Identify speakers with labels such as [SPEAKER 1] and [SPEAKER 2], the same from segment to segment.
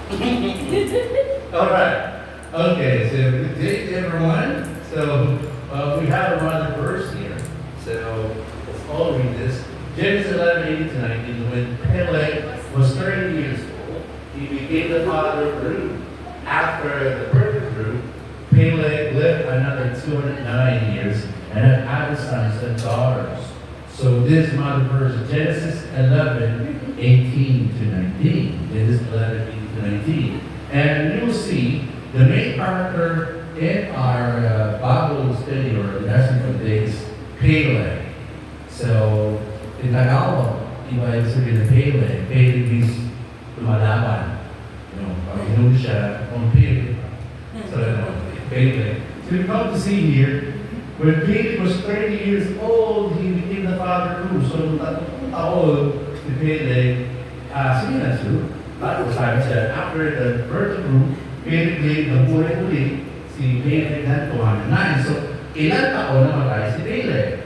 [SPEAKER 1] All right. Okay, so good day, everyone. So we have another verse here. So let's all read this. Genesis 11:18-19. When Peleg was 30 years old, he became the father of Ruth. After the birth of Ruth, Peleg lived another 209 years and had other sons and daughters. So this is another verse, Genesis 11:18-19. Genesis 11:18-19. And you'll see the main character in our Bible study or lesson for today is Peleg. So, in Tagalog, iba yung sabihin ng Peleg. Peleg means lumalaban. Pag inom siya, compete. So, Peleg. So, we come to see here, when Peleg was 30 years old, he became the father too. So, tatlong taon si Peleg, sige na siya. Bago sabi siya, after the birth of Ruth, Peleg nabuhay uli, si Peleg na 209. So, ilan taon na matay si Peleg?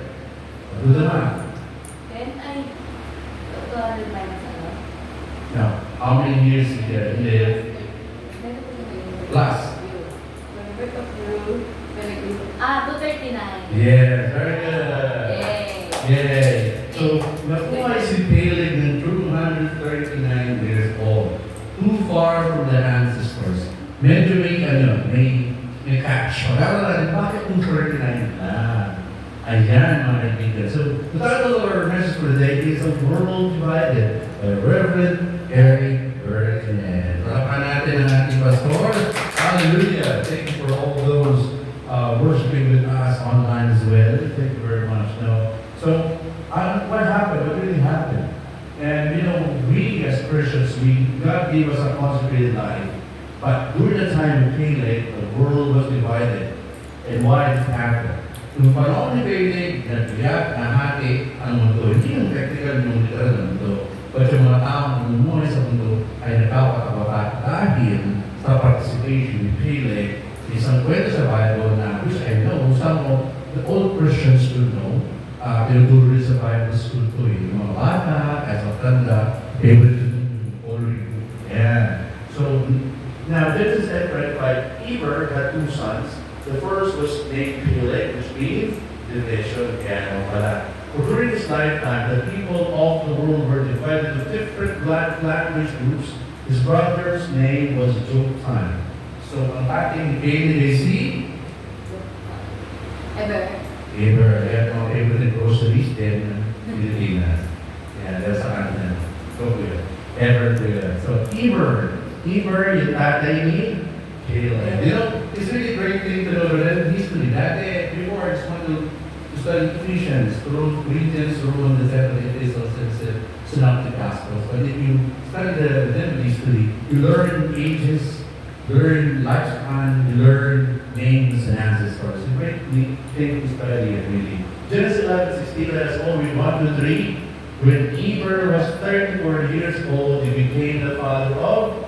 [SPEAKER 1] Ito naman.
[SPEAKER 2] Then, ay, 200 minus ano?
[SPEAKER 1] Now, how many years did he live? Plus.
[SPEAKER 2] When the birth of Ruth, 239.
[SPEAKER 1] Yes, very good.
[SPEAKER 2] Yay!
[SPEAKER 1] Yay. So, nakuha si Peleg ng 239 years old. Too far from the ancestors. Medyo may catch. Pagkala natin, bakit kung 39 na? Ayan, mga kaibigan. So, the title of our message for today is A World Divided by Reverend Eric Bergman. Rapan natin ang ating pastor. Hallelujah. Thank you for all those worshiping with us online as well. Thank you very much. No. So, what happened? What really happened? And we as Christians, God gave us a consecrated life. But during the time of Peleg, the world was divided. And why did it happen? Nung panahon ni Peleg, nagbiyak, nahati ang mundo. Hindi yung technical, yung literal ng mundo. But yung mga taong namumuhay sa mundo ay nagkakatababat dahil sa participation ni Peleg. Isang kwento sa Bible na which I know some of the old Christians will know. Tinuturo rin sa Bible school ko yung mga bata, as a tanda, able to already do. Yeah. So, now this is said right by Eber had two sons. The first was named Peleg, which means division. Yeah, during his lifetime, the people of the world were divided into different language groups. His brother's name was Joktan. So, ang ating Peleg is Eber, Eber in groceries, then Pilipinas. Yeah, that's ang atin. So good. Eber good. So, Eber, yung tatay ni Peleg. It's really a great thing to know that history. Dati, before I just want to study Ephesians, Corinthians, Romans, the epistles, and synoptic gospels. But if you study the history, you learn ages, learn lifespan, you learn names and ancestors. It's a great thing to study it, really. Genesis 11:16, let us all read 1 to 3. When Eber was 34 years old, he became the father of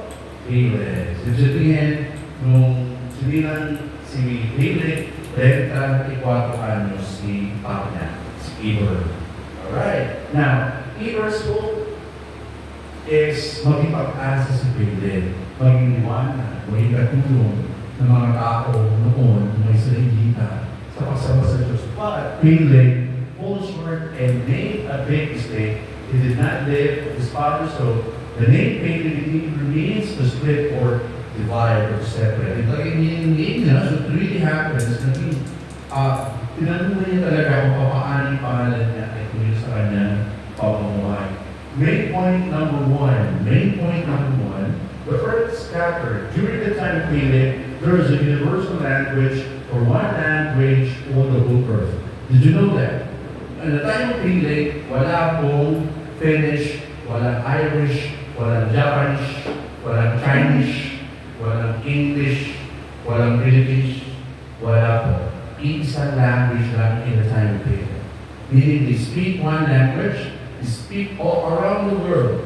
[SPEAKER 1] Peleg. So sabihin, nung sinilang si Peleg, 34 anos si papa niya, si Eber. Alright. Now, Eber's hope is maging pag-asa si Peleg, maging liwanag, maging katulong ng mga tao noon may salita sa pagsama sa Diyos. But Peleg falls short and made a big mistake. He did not live his father's hope. The name Peleg in Hebrew means to split or divide or separate. Ito yung meaning niya. So it really happens. Tinanong niya talaga kung paano yung pangalan niya ay kunin sa kanyang pamumuhay. Main point number one. The earth scattered. During the time of Peleg, there was a universal language or one language for the whole earth. Did you know that? At the time of Peleg, wala pong Finnish, walang Irish, walang Japanese, walang Chinese, walang English, walang British, wala po. Isang language lang in the time of Peleg. Meaning they speak one language, they speak all around the world.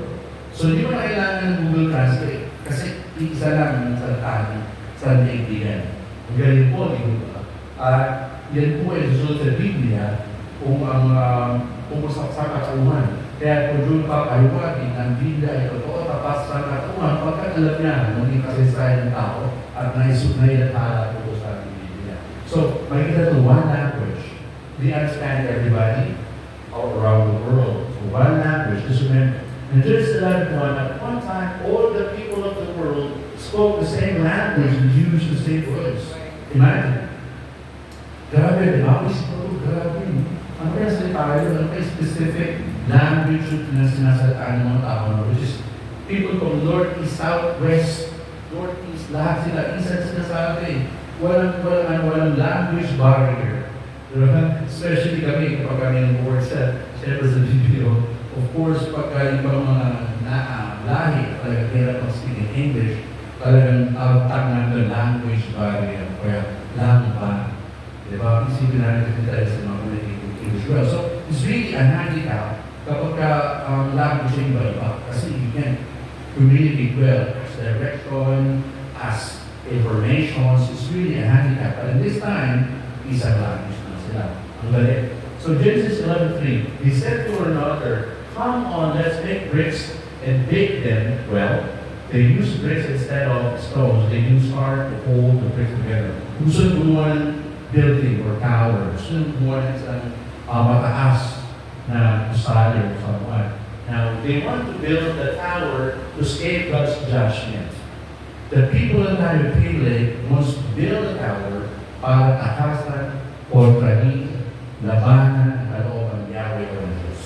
[SPEAKER 1] So di mo kailangan ng Google Translate kasi isa lang ang salita sa daigdigan. Ang galing po, di ba? Yan po ay susunod sa Biblia kung kung sa katauhan. Kaya kung doon papayuwagin ang Biblia ay totoo tapas sa katauhan pagkat alam niya, naging kasaysayan ng tao at nailathala po sa ating Biblia. So, makikita to one language. They understand everybody all around the world. So, one language, just remember. And Genesis 11:1, at one time, all the people of the world spoke the same language and used the same words. Imagine. Grabe, di ba? Grabe. Ano kaya tayo? Ano kaya specific language na sinasataan ng mga tao, which is people from north, east, south, west, north, east, lahat sila, isa sinasabi. Walang language barrier. Diba? Especially kami, kapag kami ng board set, siyempre sa video, of course, pagka ibang mga lahi, talagang hirap mag-speak in English, talagang tawag namin language barrier, kaya lang. Diba? Isipin natin kasi tayo sa mga communicating English well. So, it's really a handicap kapag language yung iba-iba. Kasi you can communicate well as direction, as information. It's really a handicap. But in this time, isang language na sila. Ang galing. So, Genesis 11:3, they said to one another, "Come on, let's make bricks and bake them." Well, they use bricks instead of stones. They use fire to hold the bricks together. Gusto gumawa building or tower. Gusto gumawa ng isang mataas na gusali or someone. Now, they want to build the tower to escape God's judgment. The people in Tayo-Pili wants to build a tower para takasan o trahin, labanan, kalooban ng Yahweh o ng Diyos.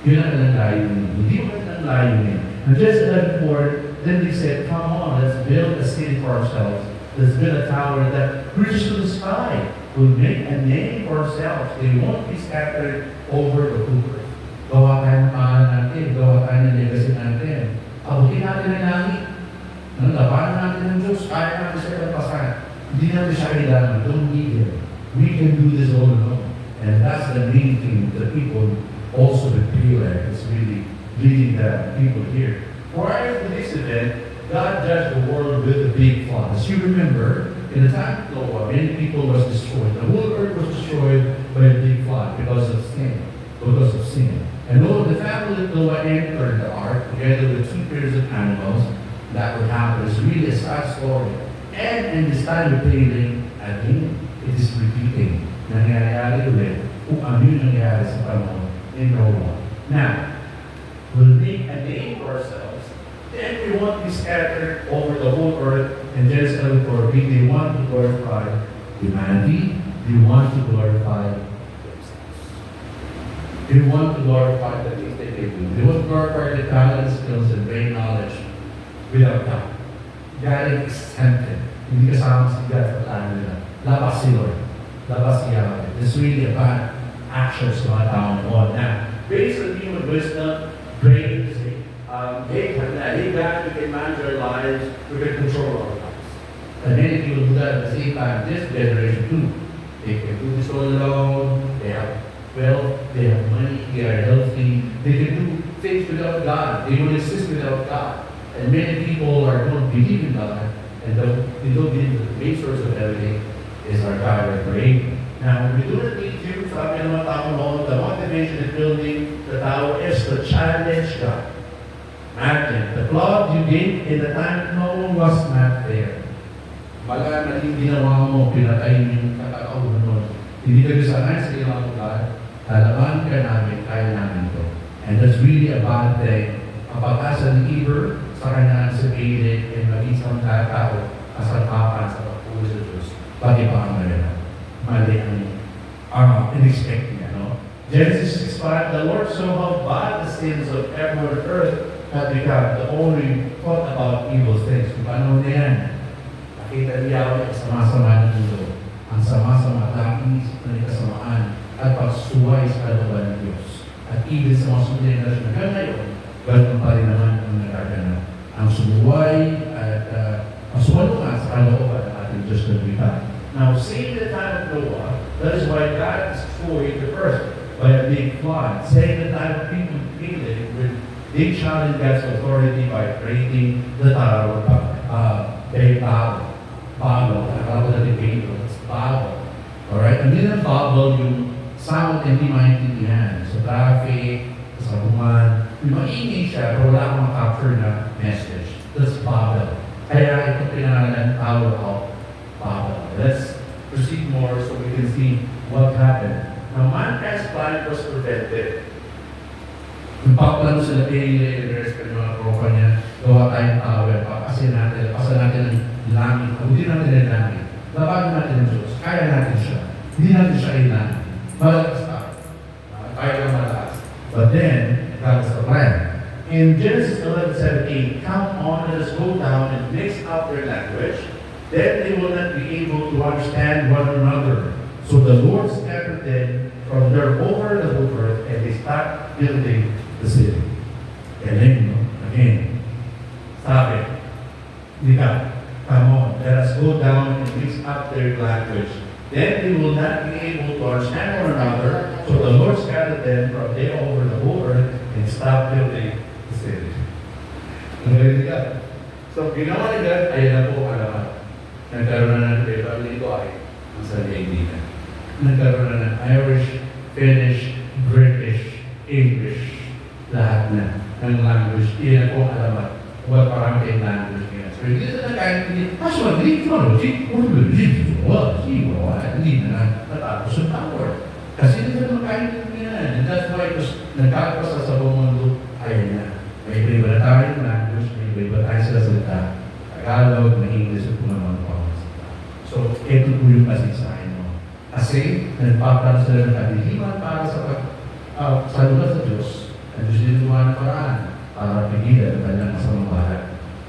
[SPEAKER 1] Yun ang layunin. Hindi mo ang layunin. And just 11:4, then they said, "Come on, let's build a city for ourselves. Let's build a tower that reaches to the sky. We'll make a name for ourselves. They won't be scattered over the earth." Gawa tayo ng pangalan natin. Gawa tayo ng legacy natin. Abutin natin ang langit. Labanan natin ng Diyos. Kaya natin siya lampasan. Hindi natin siya kailangan. Don't need Him. We can do this all alone. And that's the main thing that people also with Peleg is really leading the people here. Prior to this event, God judged the world with a big flood. As you remember, in the time of Noah, many people was destroyed. The whole earth was destroyed by a big flood because of sin. And Noah, the family of Noah entered the ark together with 2 pairs of animals. That would happen. It's really a sad story. And in this time of failing, again, it is repeating. Nangyayari ulit kung ano yung nangyayari sa panahon in Noah. Now, we'll make a name for ourselves. Then we want to be scattered over the whole earth. And Genesis 11:4, they want to glorify humanity. They want to glorify themselves. They want to glorify the things that they do. They want to glorify the talent, skills, and brain knowledge without God. God is exempted. Hindi kasama si God sa plano nila. Labas si Lord. Labas si Yahweh. It's really a bad action sa mga tao noon. Now, based on human wisdom, brains, hey, God, we can manage our lives, we can control our lives. And many people do that at the same time. This generation too. They can do this all alone. They have wealth, they have money, they are healthy. They can do things without God. They will exist without God. And many people don't believe in God, and they don't believe that the main source of everything is our God, our Creator. Now, we do not need to, sabi ng mga tao noon, the motivation in building the tower is to challenge God. Imagine, the flood you did in the time no one was not there. Baka naling ginawa mo, pinatay yung kakauhan mo. Hindi ka sanay sa ginawa mo, God. Lalaban ka namin, kaya namin ito. And that's really a bad thing. Kapag asa ni Eber, sa kanyang sabihin, ay maging sa mga tao, kasalpapan sa pagpulo sa Diyos, pati pa ang malala. Mali ang in-expect niya, no? Genesis 6:5, the Lord saw how bad the sins of everyone on earth had become. The only thought about evil things. Kung paano na yan? Nakita niya ang sama-sama ng mundo. Ang sama-sama, ang isip na kasamaan at pagsuway sa kalooban ng Diyos. At even sa mga sundin na hanggang ngayon, ganun pa rin naman ang nagaganap. Ang sumuway at ang sumalungan sa kalooban ng ating Diyos na wika. Now, seeing the time of Noah, that is why God destroyed the earth by a big flood. Saying the time of people feeling with they challenge God's authority by creating the tower of Babel. Akala ko natin Babel. It's Babel. Alright? Hindi ng Babel yung sound hindi maintindihan. Sa traffic, sa bungan. Yung maingay siya, pero wala akong capture na message. That's Babel. Kaya ito pinangalan Tower of Babel. Let's proceed more so we can see what happened. Now, mankind's plan was prevented. Nagpaplano sila kay Leaders, kay mga tropa niya, gawa tayong tower, papasin natin ang langit, abutin natin ang langit, labanan natin ang Diyos, kaya natin siya, hindi natin siya kailangan, malakas tayo, tayo lang malakas. But then, that was the plan. In Genesis 11:17, come on, let us go down and mix up their language, then they will not be able to understand one another. So the Lord scattered them from there over the whole earth, and they stopped building the city. Galing, no? Again, sabi, Nika, come on, let us go down and mix up their language. Then they will not be able to understand one another. So the Lord scattered them from there over the whole earth and stopped building the city. Galing ka. So, ginawa ni God, ayun na po alaman. Nagkaroon na ng family ko ay ang sarili na. Nagkaroon na ng Irish, Finnish, British, English, lahat na ng language. Iyan po alaman. Huwag parang kayong language ngayon. So, hindi na nagkaintindi. Kaso, hindi na natapos ang power. Kasi hindi na nagkaintindi yan. And that's why nagkakapasa sa buong mundo, ayun na. May iba na tayong language, may iba tayo sila salita. Tagalog, may English, at kung naman po. So, ito po yung masisahin mo. Kasi, nagpaplano sila ng kadiliman para sa lugar sa Diyos. Ang Diyos din gumawa ng paraan para pigilan ang kanyang masamang bahay.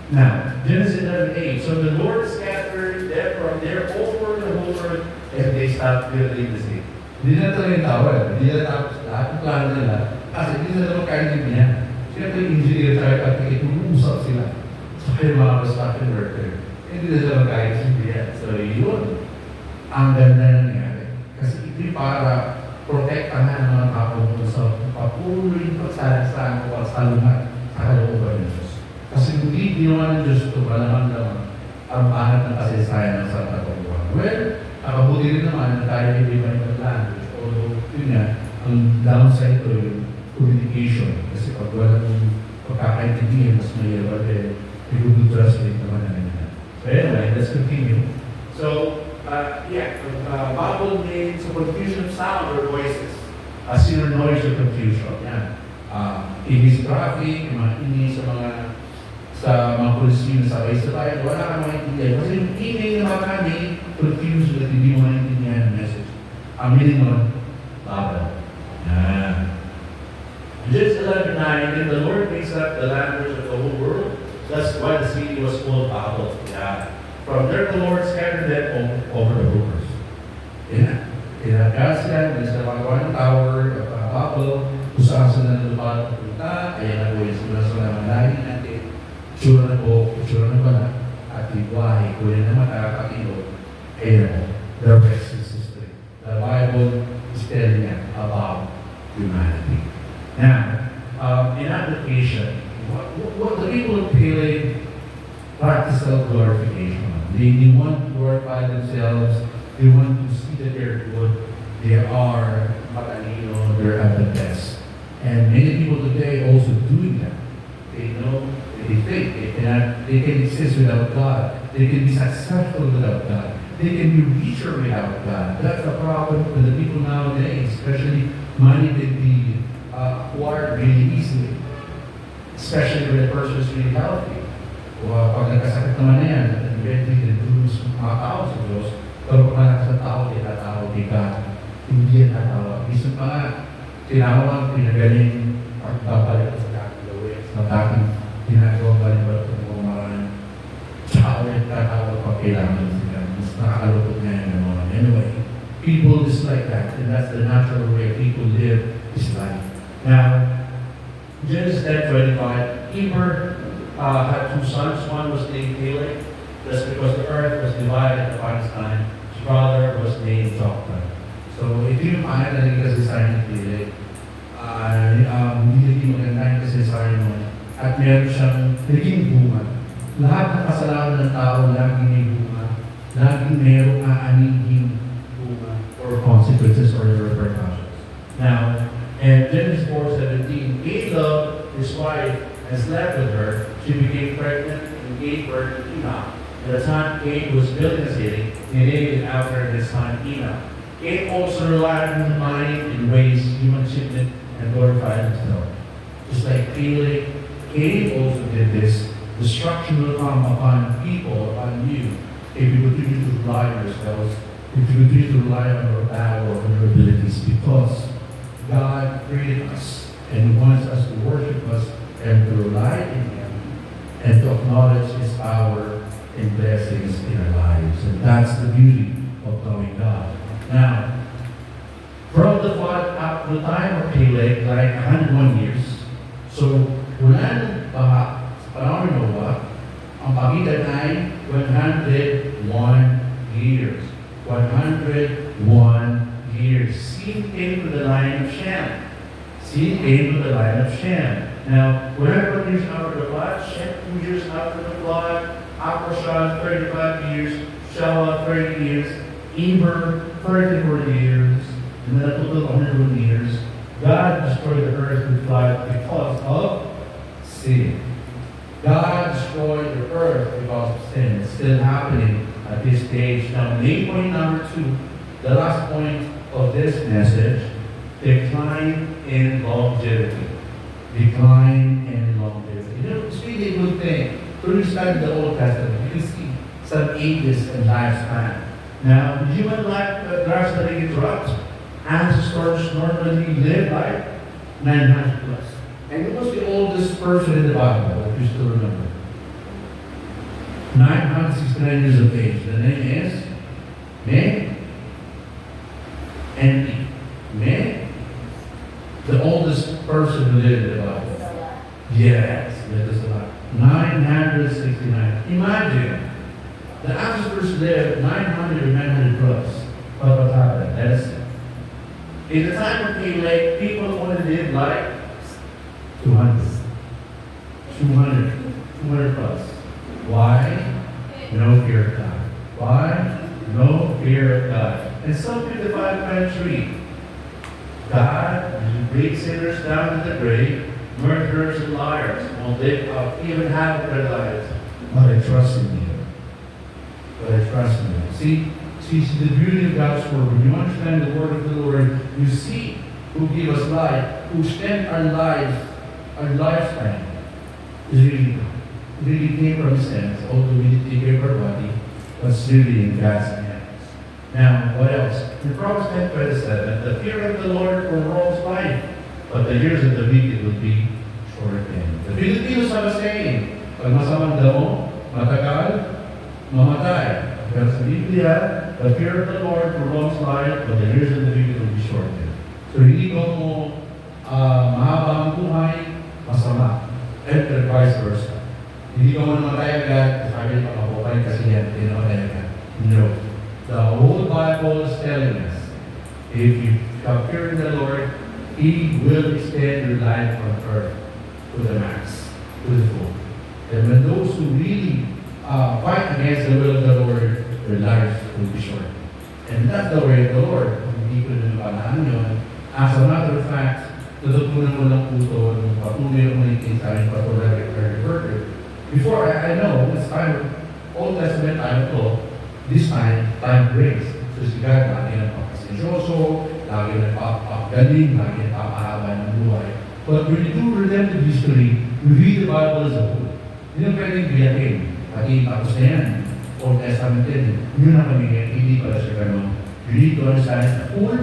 [SPEAKER 1] Now, Genesis 11:8. So the Lord scattered them from there over the whole earth and they stopped building the city. Hindi na talaga yung tower. Hindi na tapos lahat ng plano nila. Kasi hindi na naman kainin niya. Siyempre, engineer tayo at ikitusap sila. So, kayo mga construction worker. Hindi na sila magkaintindihan. So, yun. Ang ganda na nangyari. Kasi ito para protektahan ang mga tao sa patuloy pagsalasang o pagsalungat sa kalooban ng Diyos. Kasi hindi ginawa ng Diyos ito malamang-lamang ang bahat ng kasaysayan ng Santa Pagbuhan. Well, nakabuti rin naman na tayo hindi ba yung language. Although, yun nga, ang downside ito yung communication. Kasi pag wala mong pagkakaintindihan, mas mayroon may Google Translate naman na ganyan. So anyway, let's continue. So, Babel means a confusion of sound or voices. As in noise or confusion. Yan. Inis traffic, mga inis sa mga polisi na sabay-sabay, wala kang maintindihan. Kasi yung email na marami, confused at hindi mo maintindihan ang message. Ang meaning nun, Babel. Yan. Genesis 11:9, and the Lord makes up the language of the whole world. That's why the city was called Babel. Yeah. From there, the Lord scattered them over the rivers. Yeah. Kinagas yan, may sa mga tower of Babel, kung saan sila lupa at punta, kaya na po yung sila malahin natin. Sura na po, sura na pala, at ibuhay, kung yan naman nakakakilo, kaya na po, the rest is history. The Bible is telling us about humanity. Now, in application, what the people of Pele practice self-glorification. They want to glorify themselves. They want to see that they're good. They are matalino. They're at the best. And many people today are also doing that. They know, they think they can exist without God. They can be successful without God. They can be richer without God. That's a problem for the people nowadays. Especially money can be acquired really easily. Especially when the person is really healthy. Pag nagkasakit naman na yan, eventually can do mga tao sa Diyos. Pero pag malakas ang tao, di ka, hindi yan tatawa. Minsan pa nga, tinawag, pinagaling, pagbabalik sa dating gawin, sa dating ginagawa ba niya ba ito ng mga tao yung tatawag pag kailangan sila. Mas nakakalupot nga yung mga. Anyway, people is like that, and that's the natural way people live this life. Now, Genesis 10:25, Eber had two sons. One was named Peleg. That's because the earth was divided at Palestine. His brother was named Joktan. So, ito yung pangalan na naging kasaysayan ni Peleg. Hindi maganda yung kasaysayan mo. At meron siyang naging bunga. Lahat ng kasalanan ng tao, laging may bunga. Laging merong aaningin bunga or consequences or repercussions. Now, and Genesis 4:17, Caleb, his wife, and slept with her. She became pregnant pregnant and gave birth to Enoch. At the time Cain was building a city, he named it after his son Enoch. Cain also relied on the mind in ways human achievement and glorified himself. Just like Cain also did this. Destruction will come upon people, upon you, if you continue to rely on yourselves, if you continue to rely on your power or your abilities, because God created us and He wants us to worship us and to rely in Him and to acknowledge His power and blessings in our lives. And that's the beauty of knowing God. Now, from the flood up to the time of Peleg, like 101 years, so wala ng baha sa panahon ng Noah, ang pagitan ay 101 years. 101 years. Sin came to the line of Shem. Sin came to the line of Shem. Now, 101 years after the flood, Shem 2 years after the flood, Abraham 35 years, Shelah 30 years, Eber 34 years, and then a total of 101 years. God destroyed the earth with flood because of sin. God destroyed the earth because of sin. It's still happening at this stage. Now, main point number 2, the last point of this message, decline in longevity. Decline in longevity. You know, it's really a good thing. When you study the Old Testament, you can see some ages and lifespan. Now, human life drastically interrupts. Ancestors normally live like 900 plus. And it was the oldest person in the Bible, if you still remember. 969 years of age. The name is N.E. May? The oldest person who lived in the Bible. Yes, that is a lot. 969. Imagine, the ancestors lived 900 or 900 plus. What happened? That is it. In the time of Peleg, people only lived like 200 plus. Why? No fear of God. Why? No fear of God. And some people find tree. God brings sinners down to the grave, murderers and liars won't live up, even half of their lives. But I trust in you. But I trust in you. See the beauty of God's word. When you understand the word of the Lord, you see who gave us life, who spent our lives, our lifetime, is really God. Really came from His hands, although we didn't take care of our body, but it's really in God's hands. Now, what else? In Proverbs 10:27, the fear of the Lord prolongs life, but the years of the wicked will be shortened. The Filipinos have a saying, pag masamang damo, matagal, mamatay. Pero sa Biblia, the fear of the Lord prolongs life, but the years of the wicked will be shortened. So hindi mo mahaba ang buhay, masama. And vice versa. Hindi ka mo namatay agad, sabi niya makapukay kasi yan, tinamatay agad. No. The whole Bible is telling us, if you have fear in the Lord, He will extend your life on earth to the max, to the full. And when those who really fight against the will of the Lord, their lives will be short. And that's the way of the Lord. Hindi ko na napanaan yun. As a matter of fact, natutunan mo lang po ito nung patuloy ako natin sa aking patuloy reporter. Before, I know, this time, Old Testament time ito, this time grace. So si God, lagi nagpapasensyoso, lagi nagpapagaling, lagi nagpapahaba ng buhay. But when you do redemptive history, you read the Bible as a whole. Hindi na pwedeng biyakin. Pati tapos na yan, Old Testament din. Yun na kami yan, hindi pala siya ganun. You need to understand the whole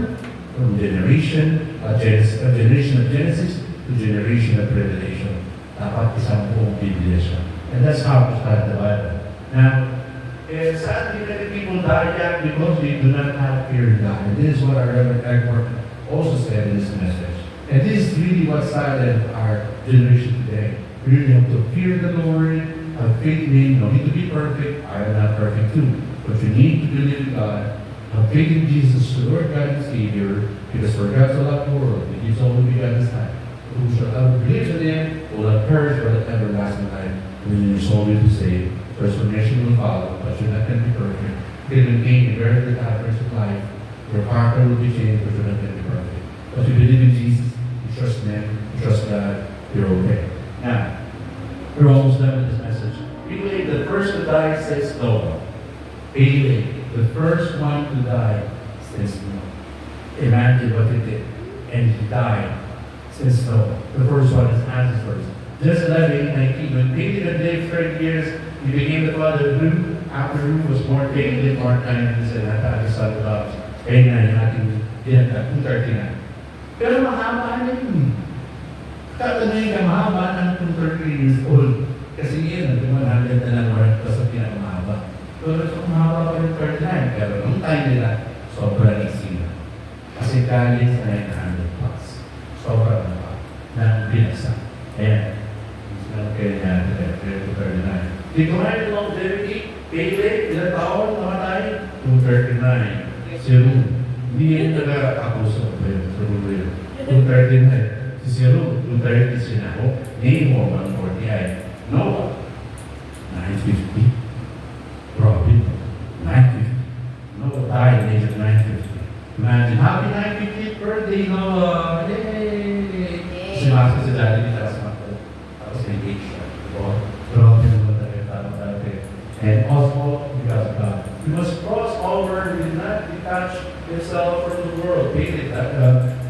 [SPEAKER 1] from generation of Genesis to generation of Revelation. Dapat isang buong Biblia siya. And that's how to start the Bible. Now, sadly, many people die young because they do not have fear of God. And this is what our Reverend Egbert also said in this message. And this is really what silent our generation today. We really have to fear the Lord, have faith in Him. You don't need to be perfect. I am not perfect too. But you need to believe in God. Have faith in Jesus, the Lord God and Savior, because for God so loved the world, He gives only begotten Son. Who shall ever believe in Him will not perish but have everlasting life. And then your soul will be saved. Transformation will follow, but you're not going to be perfect. You can maintain a very good average of life. Your character will be changed, but you're not going to be perfect. But you believe in Jesus, you trust Him, you trust God, you're okay. Now, we're almost done with this message. first to die since Noah. Peleg, the first one to die since Noah. Imagine what he did. And he died since Noah. The first one is Han's first. Just 11:19, when Peleg had lived 30 years, he became the father of Ru. After Ru was born, Peleg lived more time than said, Natali son of God. Kaya na yung ating dinatag, 239. Pero mahaba na yun. Katanay ka mahaba ng 230 years old. Kasi yun, 100 na lang worth pa sa pinakamahaba. Pero ito mahaba pa yung 39. Pero nung time nila, sobrang easy na. Kasi galing sa 900 plus. Sobrang na pa. Na binasa. Ayan. Kaya niya, 39. Decline longevity, Peleg, ilang taon namatay? 239. Si Ru, hindi yan nag-akuso. Sa Ru, 239. Si Ru, 230 si Naho. Nemo, 148. Noah, 950. Robin, 950. Noah died at the age of 950. Imagine, happy 950th birthday, Noah! Yay! Sumasok si daddy ni Taras Mako. Tapos engaged siya. Robin naman tayo, tanong dati. And also, because of God. He must cross over, he did not detach himself from the world. Peleg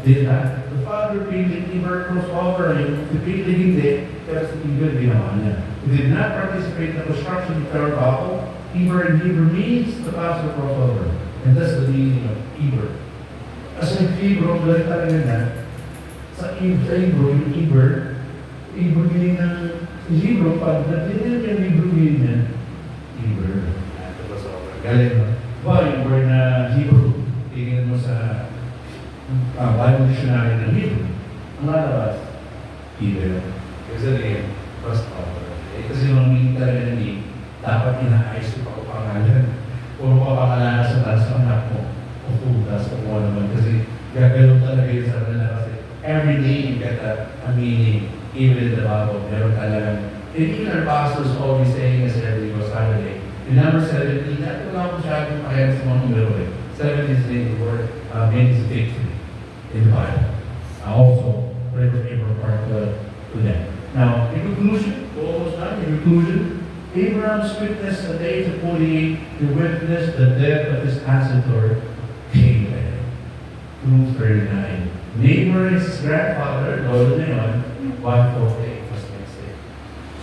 [SPEAKER 1] did that. The father Peleg never crossed over. Si Peleg hindi, pero si Peleg ginawa niya. He did not participate in the construction of Tabernacle. Eber in Hebrew means the passive crossover. And that's the meaning of Eber. Kasi yung Hebrew, ganit talaga na, sa Hebrew, yung Eber meaning ng Hebrew, pag natin yung Hebrew meaning niya, Eber. Galing mo. Ba, yung word na Hebrew, tingin mo sa Bible Dictionary ng Hebrew. Ang lalabas, Eber. Kasi rin, first offer. Kasi nung meaning talaga ng name, dapat inaayos yung pangalan. Puro papakalanan sa taas ng anak mo. O tutas, o kung naman. Kasi gagalaw talaga yung sa kanila. Kasi every day you get a meaning. Even in the Bible, meron talagang. And even our pastors always saying us every Saturday. In number 17, that wala ko masyadong pakayang sa mga numero eh. 17 is the word, means victory in the Bible. Also, River Abraham part to them. Now, in conclusion, almost done, in conclusion, Abraham's witness at the age of 48, he witnessed the death of his ancestor, Caleb. 239. Neighbor is his grandfather, Lolo na yun, 148 was next day.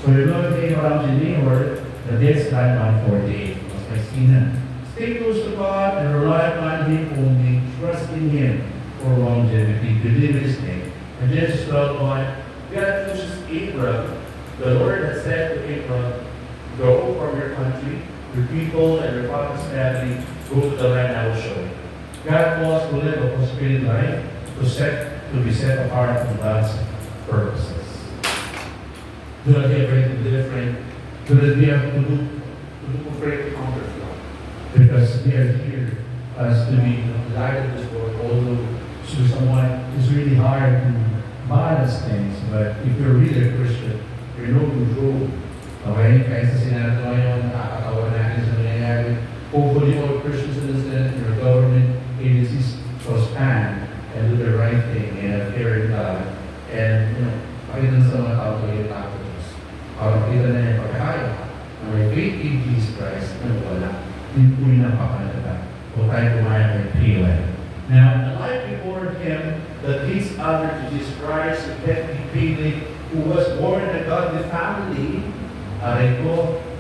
[SPEAKER 1] So you look at Abraham's neighbor, the death time 148 was next day. Stay close to God and rely upon Him only, trust in Him for longevity, believe His name. And Genesis 12:1, God chooses Abraham. The Lord had said to Abraham, go from your country, your people, and your father's family, go to the land I will show you. God wants to live a prosperous life, to be set apart from God's purposes. Do not be afraid to be different. Do not be afraid to conquer God. Because we are here as to be the light of this world, although to someone it's really hard to balance things, but if you're really a Christian, you're no control. Okay? Kahit sa Senado ngayon, nakakatawa natin sa nangyayari. Hopefully all Christians in the Senate, your government agencies shall stand and do the right thing and fear God. And, pakita sa mga tao ko yung tao ko. Parang kita na yung pagkakaya na may faith in Jesus Christ na wala. Hindi po yung napakalala. O tayo kumaya kay Peleg. Now, the life before him that leads others to Jesus Christ, Peleg, who was born in a godly family,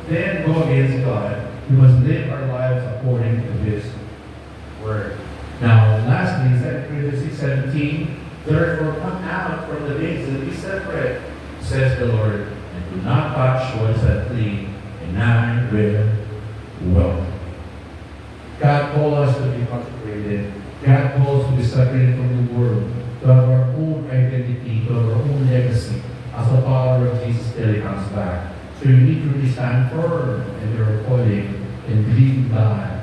[SPEAKER 1] then go against God. We must live our lives according to His Word. Now, lastly, 2 Corinthians 6:17, therefore come out from the midst and be separate, says the Lord, and do not touch what is unclean, and I will welcome. God called us to be consecrated. God calls us to be separated from the world, to have our own identity, to have our own legacy, as the power of Jesus till He comes back. So you need to really stand firm in your calling and believe God.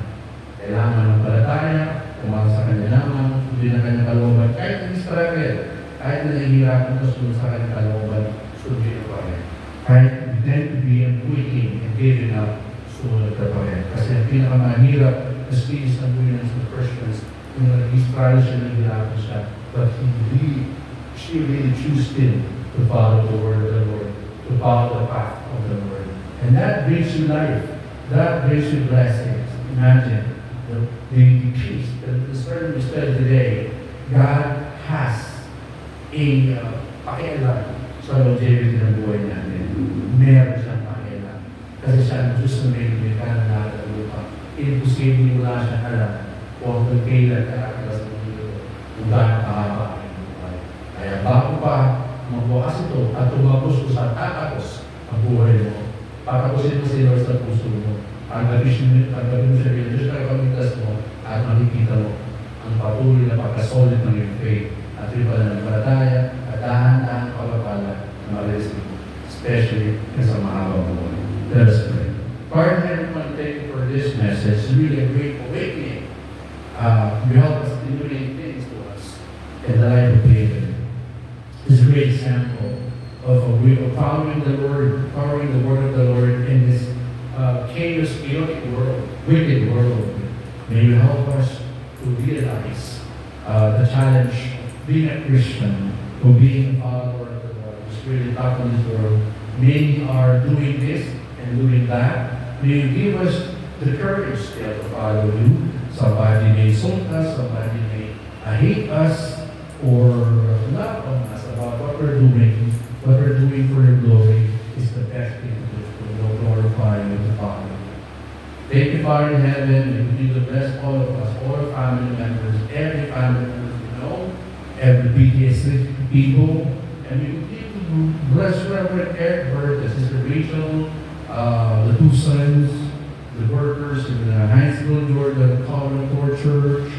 [SPEAKER 1] Kailangan ng palataya, kumang sa Kanya naman, sundin ang Kanyang kalooban. Kahit hindi struggle, kahit na nahihirapan ka sunod sa Kanyang kalooban, sundin pa rin. Kahit we tend to be quitting and giving up, sumunod ka pa rin. Kasi ang pinakamahirap na stage ng buhay ng mga Christians, yung nag-struggle siya, nahihirapan siya, but she really chose Him to follow the word of the Lord, to follow the path of the Lord. And that brings you life. That brings you blessings. Imagine the peace, the sermon we studied today. God has a pakialam sa longevity ng buhay natin. Meron siyang pakialam. Kasi siya ang Diyos na may lumikha ng lahat ng lupa. Imposible wala siyang alam kung hanggang kailan karakalas ng mundo kung gaano kahaba ang buhay. Kaya bago pa magbukas ito at tumapos kung saan tatapos ang buhay mo, patapusin mo si Lord sa puso mo. Pagdating mo siya bilang Diyos na ipamitas mo at makikita mo ang patuloy na pagkasolid ng iyong faith at yung pananampalataya at dahan-dahan pagpapala na ma-release mo, especially sa mahabang buhay. Let us pray. Lord, everyone, thank you for this message. It's really a great awakening. You help us illuminate things to us in the life of David. It's a great example of following the Lord, following the word of the Lord in this chaos, chaotic world, wicked world. May you help us to realize the challenge of being a Christian, of being a follower of the Lord, who's really tough in this world. Many are doing this and doing that. May you give us the courage still to follow you. Somebody may insult us, somebody may hate us, or love on us about what we're doing. What we're doing for your glory is the best thing to do. To glorify you, the Father. Thank you, Father in heaven, and continue to bless all of us, all our family members, every family member we know, every BTS people, and we continue to bless Reverend Eric Bird, Sister Rachel, the two sons, the workers in the Hinesville, Georgia, Colorado Church,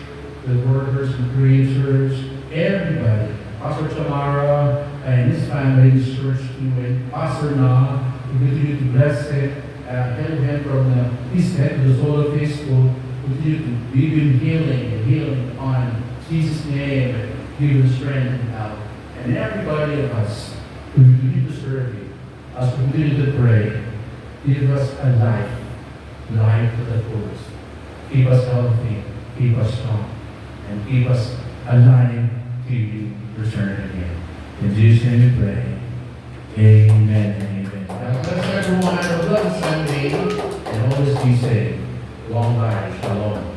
[SPEAKER 1] the workers in Korean Church, everybody, Pastor Tamara and his family, his church too, and Pastor Na, we continue to bless him, help him from his head to the sole of his foot, continue to give him healing on Jesus' name, and give him strength and help. And everybody of us who continue to serve you, as we continue to pray, give us a life to the fullest. Keep us healthy, keep us strong, and keep us alive till you return again. In Jesus' name we pray. Amen and amen. God bless everyone. Have a blessed Sunday, and always be safe. Long life. Shalom.